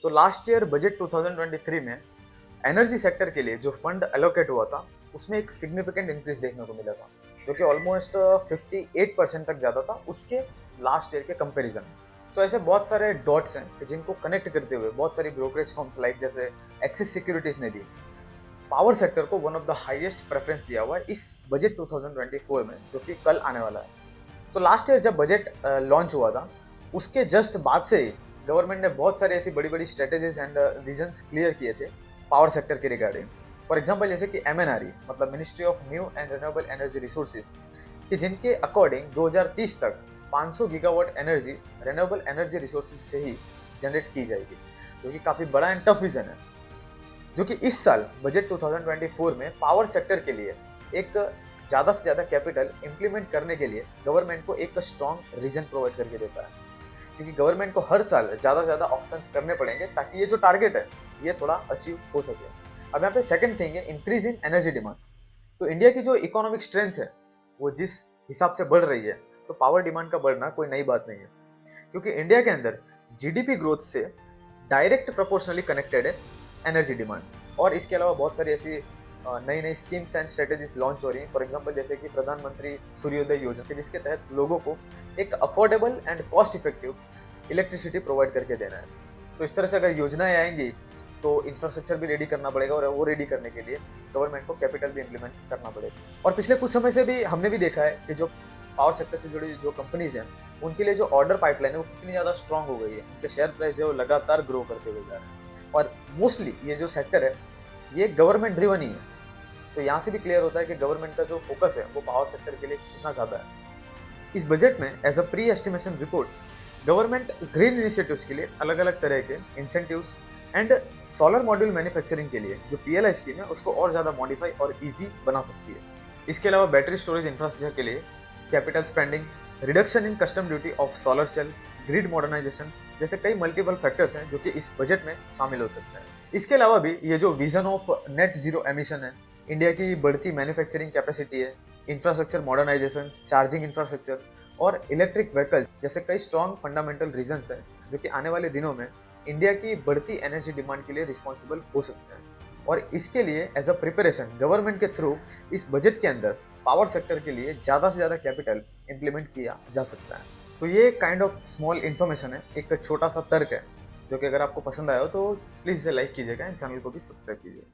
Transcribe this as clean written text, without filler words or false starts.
तो last year budget 2023 में energy sector के लिए जो फंड एलोकेट हुआ था, उसमें एक सिग्निफिकेंट इंक्रीज देखने को मिला था, जो कि ऑलमोस्ट 58% तक ज़्यादा था उसके लास्ट ईयर के कंपैरिजन में। तो ऐसे बहुत सारे डॉट्स हैं कि जिनको कनेक्ट करते हुए बहुत सारी ब्रोकरेज फर्म्स लाइक जैसे एक्सिस सिक्योरिटीज ने भी पावर सेक्टर को one of the highest preference दिया हुआ है इस बजट 2024 में, जो कि कल आने वाला है। तो लास्ट ईयर जब बजट लॉन्च हुआ था, उसके जस्ट बाद से ही गवर्नमेंट ने बहुत सारी ऐसी बड़ी बड़ी स्ट्रेटेजीज एंड विजन्स क्लियर किए थे पावर सेक्टर के रिगार्डिंग। फॉर एग्जांपल जैसे कि एमएनआरई मतलब ministry of new and renewable energy resources, कि जिनके अकॉर्डिंग 2030 तक 500 gigawatt energy renewable energy resources से ही जनरेट की जाएगी, जो कि काफ़ी बड़ा एंड टफ विजन है, जो कि इस साल बजट 2024 में पावर सेक्टर के लिए एक ज़्यादा से ज़्यादा कैपिटल इंप्लीमेंट करने के लिए गवर्नमेंट को एक स्ट्रॉन्ग रीजन प्रोवाइड करके देता है। क्योंकि गवर्नमेंट को हर साल ज़्यादा से ज़्यादा ऑप्शंस करने पड़ेंगे ताकि ये जो टारगेट है ये थोड़ा अचीव हो सके। अब यहाँ पे सेकंड थिंग है इंक्रीज इन एनर्जी डिमांड। तो इंडिया की जो इकोनॉमिक स्ट्रेंथ है वो जिस हिसाब से बढ़ रही है, तो पावर डिमांड का बढ़ना कोई नई बात नहीं है, क्योंकि इंडिया के अंदर जीडीपी ग्रोथ से डायरेक्ट प्रोपोर्शनली कनेक्टेड है एनर्जी डिमांड। और इसके अलावा बहुत सारी ऐसी नई नई स्कीम्स एंड स्ट्रेटेजीज लॉन्च हो रही हैं। फॉर एग्जांपल जैसे कि प्रधानमंत्री सूर्योदय योजना, जिसके तहत लोगों को एक affordable and cost effective electricity provide करके देना है। तो इस तरह से अगर योजनाएं आएंगी तो इंफ्रास्ट्रक्चर भी रेडी करना पड़ेगा, और वो रेडी करने के लिए गवर्नमेंट को कैपिटल भी इम्प्लीमेंट करना पड़ेगा। और पिछले कुछ समय से भी हमने भी देखा है कि जो पावर सेक्टर से जुड़ी जो कंपनीज हैं, उनके लिए जो ऑर्डर पाइपलाइन है वो कितनी ज़्यादा स्ट्रांग हो गई है। उनके शेयर प्राइस है वो लगातार ग्रो करते हुए जा रहे हैं, और मोस्टली ये जो सेक्टर है ये गवर्नमेंट ड्रिवन ही है। तो यहाँ से भी क्लियर होता है कि गवर्नमेंट का जो फोकस है वो पावर सेक्टर के लिए कितना ज़्यादा है। इस बजट में as a pre estimation report, government green initiatives के लिए अलग अलग तरह के incentives and solar module manufacturing के लिए जो पीएलआई स्कीम है उसको और ज़्यादा मॉडिफाई और इजी बना सकती है। इसके अलावा बैटरी स्टोरेज इंफ्रास्ट्रक्चर के लिए capital spending, reduction in custom duty of solar cell, grid modernisation जैसे कई मल्टीपल फैक्टर्स हैं जो कि इस बजट में शामिल हो सकते हैं। इसके अलावा भी ये जो vision of net zero emission है, इंडिया की बढ़ती मैन्युफैक्चरिंग कैपेसिटी है, इंफ्रास्ट्रक्चर मॉडर्नाइजेशन, चार्जिंग इंफ्रास्ट्रक्चर और इलेक्ट्रिक व्हीकल्स जैसे कई स्ट्रॉन्ग फंडामेंटल रीजंस हैं जो कि आने वाले दिनों में इंडिया की बढ़ती एनर्जी डिमांड के लिए रिस्पॉन्सिबल हो सकते हैं। और इसके लिए एज अ प्रिपरेशन गवर्नमेंट के थ्रू इस बजट के अंदर पावर सेक्टर के लिए ज़्यादा से ज़्यादा कैपिटल इंप्लीमेंट किया जा सकता है। तो ये काइंड ऑफ स्मॉल इन्फॉर्मेशन है, एक छोटा सा तर्क है, जो कि अगर आपको पसंद आया हो तो प्लीज़ इसे लाइक कीजिएगा एंड चैनल को भी सब्सक्राइब कीजिएगा।